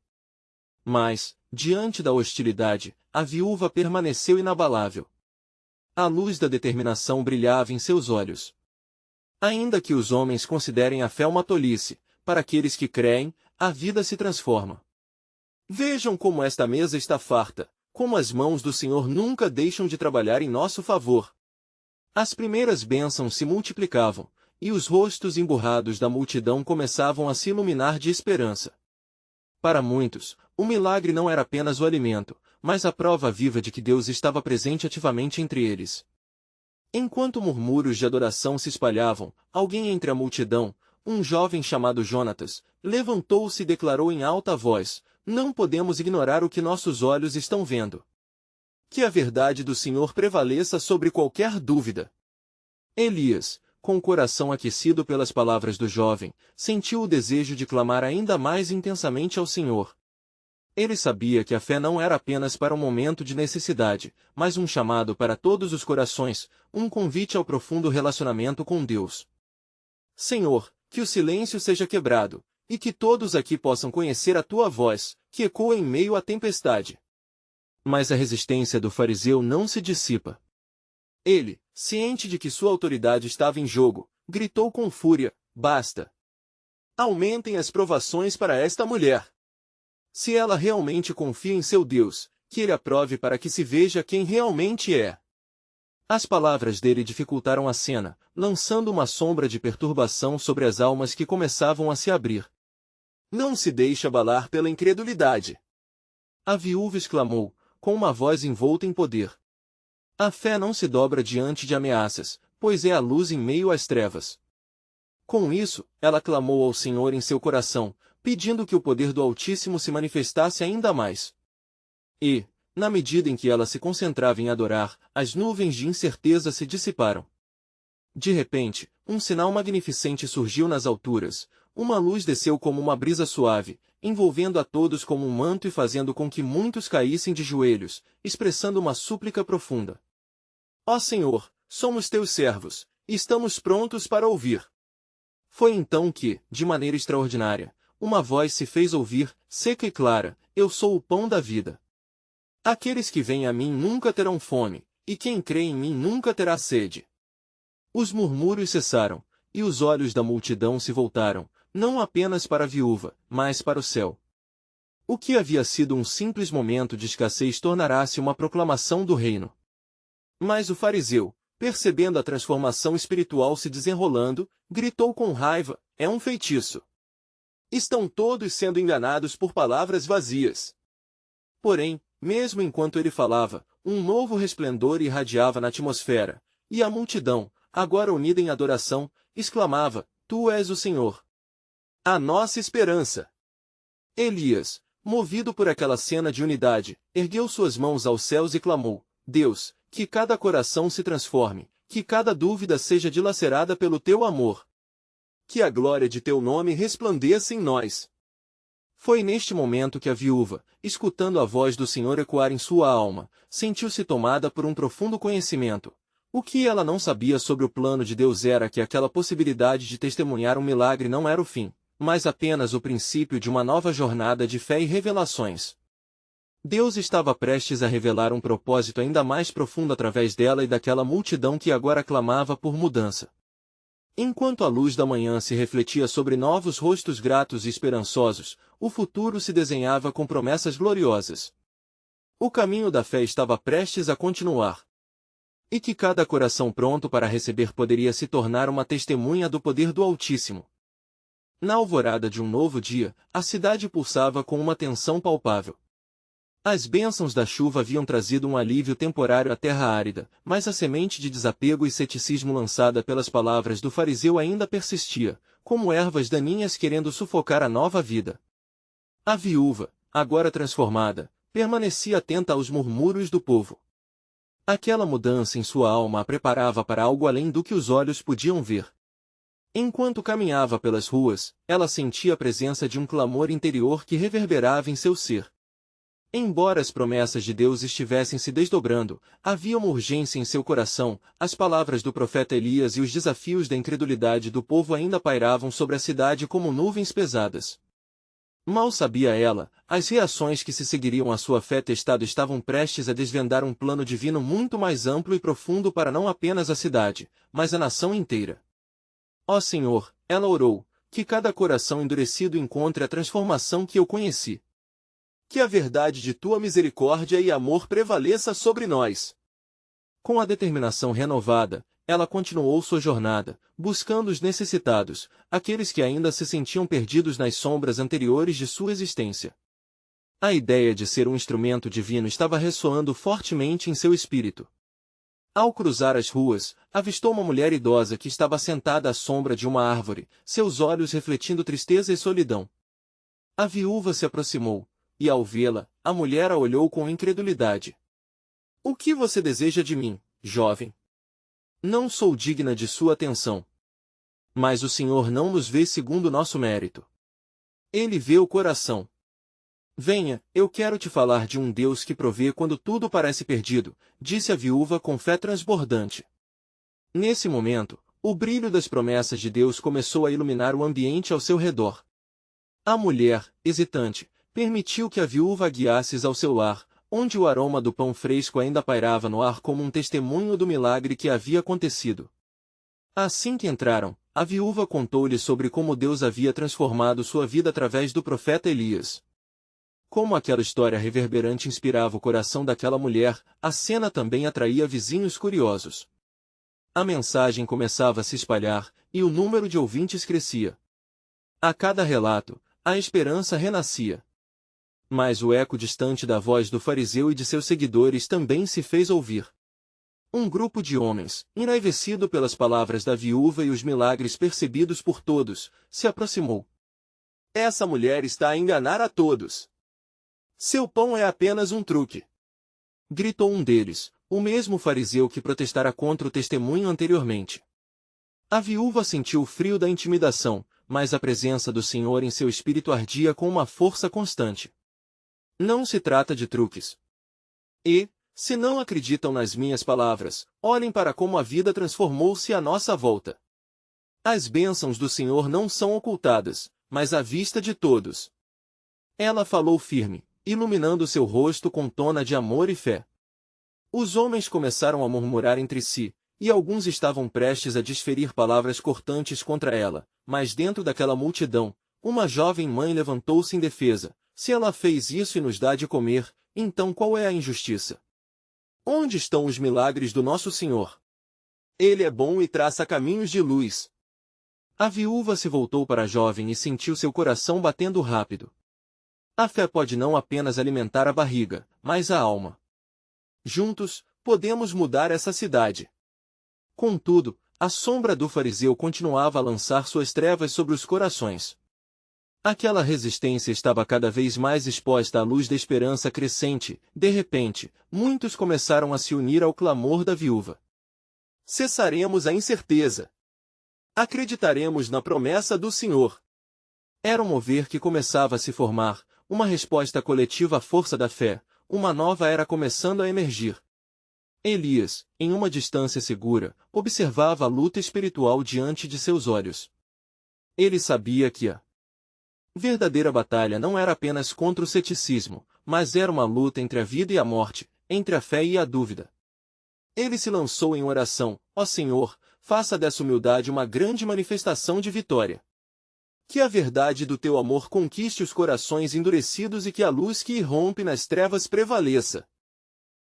[SPEAKER 1] Mas, diante da hostilidade, a viúva permaneceu inabalável. A luz da determinação brilhava em seus olhos. Ainda que os homens considerem a fé uma tolice, para aqueles que creem, a vida se transforma. Vejam como esta mesa está farta, como as mãos do Senhor nunca deixam de trabalhar em nosso favor. As primeiras bênçãos se multiplicavam, e os rostos emburrados da multidão começavam a se iluminar de esperança. Para muitos, o milagre não era apenas o alimento, mas a prova viva de que Deus estava presente ativamente entre eles. Enquanto murmúrios de adoração se espalhavam, alguém entre a multidão, um jovem chamado Jonatas, levantou-se e declarou em alta voz: "Não podemos ignorar o que nossos olhos estão vendo. Que a verdade do Senhor prevaleça sobre qualquer dúvida." Elias, com o coração aquecido pelas palavras do jovem, sentiu o desejo de clamar ainda mais intensamente ao Senhor. Ele sabia que a fé não era apenas para um momento de necessidade, mas um chamado para todos os corações, um convite ao profundo relacionamento com Deus. "Senhor, que o silêncio seja quebrado, e que todos aqui possam conhecer a tua voz, que ecoa em meio à tempestade." Mas a resistência do fariseu não se dissipa. Ele, ciente de que sua autoridade estava em jogo, gritou com fúria: "Basta! Aumentem as provações para esta mulher. Se ela realmente confia em seu Deus, que ele a prove para que se veja quem realmente é." As palavras dele dificultaram a cena, lançando uma sombra de perturbação sobre as almas que começavam a se abrir. "Não se deixe abalar pela incredulidade!" a viúva exclamou, com uma voz envolta em poder. A fé não se dobra diante de ameaças, pois é a luz em meio às trevas. Com isso, ela clamou ao Senhor em seu coração, pedindo que o poder do Altíssimo se manifestasse ainda mais. E, na medida em que ela se concentrava em adorar, as nuvens de incerteza se dissiparam. De repente, um sinal magnificente surgiu nas alturas, uma luz desceu como uma brisa suave, envolvendo a todos como um manto e fazendo com que muitos caíssem de joelhos, expressando uma súplica profunda. "Ó Senhor, somos teus servos, e estamos prontos para ouvir." Foi então que, de maneira extraordinária, uma voz se fez ouvir, seca e clara: "Eu sou o pão da vida. Aqueles que vêm a mim nunca terão fome, e quem crê em mim nunca terá sede." Os murmúrios cessaram, e os olhos da multidão se voltaram, não apenas para a viúva, mas para o céu. O que havia sido um simples momento de escassez tornará-se uma proclamação do reino. Mas o fariseu, percebendo a transformação espiritual se desenrolando, gritou com raiva: "É um feitiço! Estão todos sendo enganados por palavras vazias." Porém, mesmo enquanto ele falava, um novo resplendor irradiava na atmosfera, e a multidão, agora unida em adoração, exclamava: "Tu és o Senhor, a nossa esperança." Elias, movido por aquela cena de unidade, ergueu suas mãos aos céus e clamou: "Deus, que cada coração se transforme, que cada dúvida seja dilacerada pelo teu amor. Que a glória de teu nome resplandeça em nós." Foi neste momento que a viúva, escutando a voz do Senhor ecoar em sua alma, sentiu-se tomada por um profundo conhecimento. O que ela não sabia sobre o plano de Deus era que aquela possibilidade de testemunhar um milagre não era o fim, mas apenas o princípio de uma nova jornada de fé e revelações. Deus estava prestes a revelar um propósito ainda mais profundo através dela e daquela multidão que agora clamava por mudança. Enquanto a luz da manhã se refletia sobre novos rostos gratos e esperançosos, o futuro se desenhava com promessas gloriosas. O caminho da fé estava prestes a continuar. E que cada coração pronto para receber poderia se tornar uma testemunha do poder do Altíssimo. Na alvorada de um novo dia, a cidade pulsava com uma tensão palpável. As bênçãos da chuva haviam trazido um alívio temporário à terra árida, mas a semente de desapego e ceticismo lançada pelas palavras do fariseu ainda persistia, como ervas daninhas querendo sufocar a nova vida. A viúva, agora transformada, permanecia atenta aos murmúrios do povo. Aquela mudança em sua alma a preparava para algo além do que os olhos podiam ver. Enquanto caminhava pelas ruas, ela sentia a presença de um clamor interior que reverberava em seu ser. Embora as promessas de Deus estivessem se desdobrando, havia uma urgência em seu coração, as palavras do profeta Elias e os desafios da incredulidade do povo ainda pairavam sobre a cidade como nuvens pesadas. Mal sabia ela, as reações que se seguiriam à sua fé testada estavam prestes a desvendar um plano divino muito mais amplo e profundo para não apenas a cidade, mas a nação inteira. Ó Senhor, ela orou, que cada coração endurecido encontre a transformação que eu conheci. Que a verdade de tua misericórdia e amor prevaleça sobre nós. Com a determinação renovada, ela continuou sua jornada, buscando os necessitados, aqueles que ainda se sentiam perdidos nas sombras anteriores de sua existência. A ideia de ser um instrumento divino estava ressoando fortemente em seu espírito. Ao cruzar as ruas, avistou uma mulher idosa que estava sentada à sombra de uma árvore, seus olhos refletindo tristeza e solidão. A viúva se aproximou, e ao vê-la, a mulher a olhou com incredulidade. O que você deseja de mim, jovem? Não sou digna de sua atenção. Mas o Senhor não nos vê segundo nosso mérito. Ele vê o coração. Venha, eu quero te falar de um Deus que provê quando tudo parece perdido, disse a viúva com fé transbordante. Nesse momento, o brilho das promessas de Deus começou a iluminar o ambiente ao seu redor. A mulher, hesitante, permitiu que a viúva a guiasse ao seu lar, onde o aroma do pão fresco ainda pairava no ar como um testemunho do milagre que havia acontecido. Assim que entraram, a viúva contou-lhe sobre como Deus havia transformado sua vida através do profeta Elias. Como aquela história reverberante inspirava o coração daquela mulher, a cena também atraía vizinhos curiosos. A mensagem começava a se espalhar, e o número de ouvintes crescia. A cada relato, a esperança renascia. Mas o eco distante da voz do fariseu e de seus seguidores também se fez ouvir. Um grupo de homens, enraivecido pelas palavras da viúva e os milagres percebidos por todos, se aproximou. Essa mulher está a enganar a todos. Seu pão é apenas um truque. Gritou um deles, o mesmo fariseu que protestara contra o testemunho anteriormente. A viúva sentiu o frio da intimidação, mas a presença do Senhor em seu espírito ardia com uma força constante. Não se trata de truques. E, se não acreditam nas minhas palavras, olhem para como a vida transformou-se à nossa volta. As bênçãos do Senhor não são ocultadas, mas à vista de todos. Ela falou firme, iluminando seu rosto com tona de amor e fé. Os homens começaram a murmurar entre si, e alguns estavam prestes a desferir palavras cortantes contra ela, mas dentro daquela multidão, uma jovem mãe levantou-se em defesa. Se ela fez isso e nos dá de comer, então qual é a injustiça? Onde estão os milagres do nosso Senhor? Ele é bom e traça caminhos de luz. A viúva se voltou para a jovem e sentiu seu coração batendo rápido. A fé pode não apenas alimentar a barriga, mas a alma. Juntos, podemos mudar essa cidade. Contudo, a sombra do fariseu continuava a lançar suas trevas sobre os corações. Aquela resistência estava cada vez mais exposta à luz da esperança crescente. De repente, muitos começaram a se unir ao clamor da viúva. Cessaremos a incerteza. Acreditaremos na promessa do Senhor. Era um mover que começava a se formar, uma resposta coletiva à força da fé, uma nova era começando a emergir. Elias, em uma distância segura, observava a luta espiritual diante de seus olhos. Ele sabia que a verdadeira batalha não era apenas contra o ceticismo, mas era uma luta entre a vida e a morte, entre a fé e a dúvida. Ele se lançou em oração: ó Senhor, faça dessa humildade uma grande manifestação de vitória. Que a verdade do teu amor conquiste os corações endurecidos e que a luz que irrompe nas trevas prevaleça.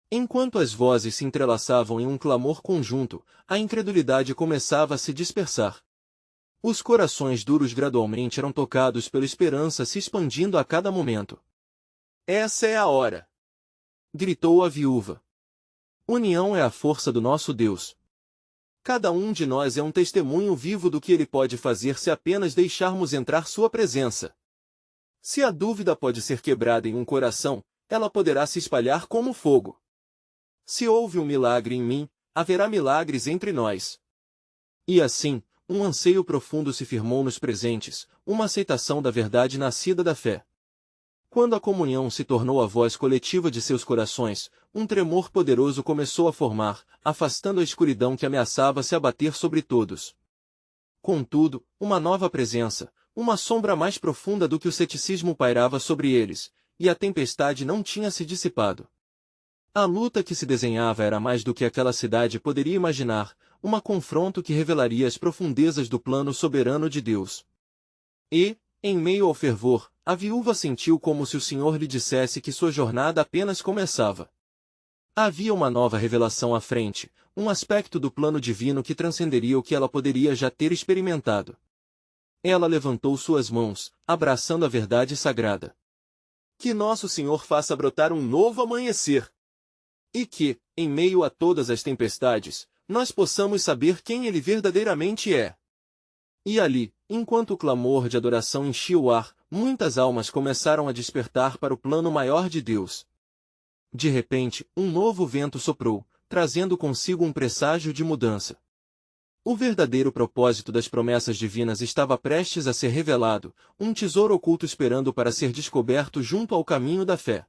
[SPEAKER 1] Enquanto as vozes se entrelaçavam em um clamor conjunto, a incredulidade começava a se dispersar. Os corações duros gradualmente eram tocados pela esperança se expandindo a cada momento. Essa é a hora! Gritou a viúva. União é a força do nosso Deus. Cada um de nós é um testemunho vivo do que Ele pode fazer se apenas deixarmos entrar sua presença. Se a dúvida pode ser quebrada em um coração, ela poderá se espalhar como fogo. Se houve um milagre em mim, haverá milagres entre nós. E assim, um anseio profundo se firmou nos presentes, uma aceitação da verdade nascida da fé. Quando a comunhão se tornou a voz coletiva de seus corações, um tremor poderoso começou a formar, afastando a escuridão que ameaçava se abater sobre todos. Contudo, uma nova presença, uma sombra mais profunda do que o ceticismo pairava sobre eles, e a tempestade não tinha se dissipado. A luta que se desenhava era mais do que aquela cidade poderia imaginar, uma confronto que revelaria as profundezas do plano soberano de Deus. E, em meio ao fervor, a viúva sentiu como se o Senhor lhe dissesse que sua jornada apenas começava. Havia uma nova revelação à frente, um aspecto do plano divino que transcenderia o que ela poderia já ter experimentado. Ela levantou suas mãos, abraçando a verdade sagrada. Que nosso Senhor faça brotar um novo amanhecer! E que, em meio a todas as tempestades, nós possamos saber quem Ele verdadeiramente é. E ali, enquanto o clamor de adoração enchia o ar, muitas almas começaram a despertar para o plano maior de Deus. De repente, um novo vento soprou, trazendo consigo um presságio de mudança. O verdadeiro propósito das promessas divinas estava prestes a ser revelado, um tesouro oculto esperando para ser descoberto junto ao caminho da fé.